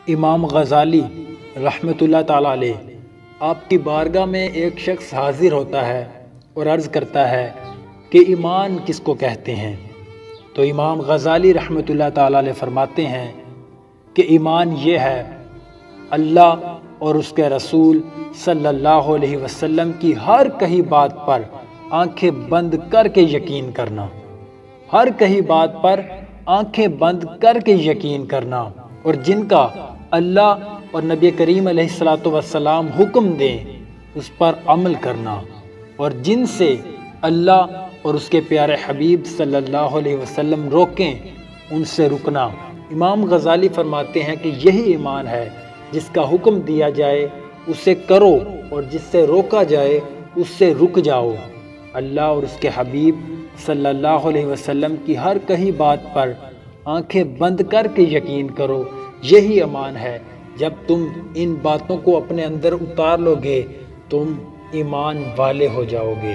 امام غزالی رحمۃ اللہ تعالیٰ علیہ آپ کی بارگاہ میں ایک شخص حاضر ہوتا ہے اور عرض کرتا ہے کہ ایمان کس کو کہتے ہیں؟ تو امام غزالی رحمۃ اللہ تعالیٰ علیہ فرماتے ہیں کہ ایمان یہ ہے اللہ اور اس کے رسول صلی اللہ علیہ وسلم کی ہر کہی بات پر آنکھیں بند کر کے یقین کرنا، ہر کہی بات پر آنکھیں بند کر کے یقین کرنا، اور جن کا اللہ اور نبی کریم علیہ الصلوۃ والسلام حکم دیں اس پر عمل کرنا، اور جن سے اللہ اور اس کے پیارے حبیب صلی اللہ علیہ وسلم روکیں ان سے رکنا۔ امام غزالی فرماتے ہیں کہ یہی ایمان ہے، جس کا حکم دیا جائے اسے کرو اور جس سے روکا جائے اس سے رک جاؤ۔ اللہ اور اس کے حبیب صلی اللہ علیہ وسلم کی ہر کہی بات پر آنکھیں بند کر کے یقین کرو، یہی ایمان ہے۔ جب تم ان باتوں کو اپنے اندر اتار لو گے تم ایمان والے ہو جاؤ گے۔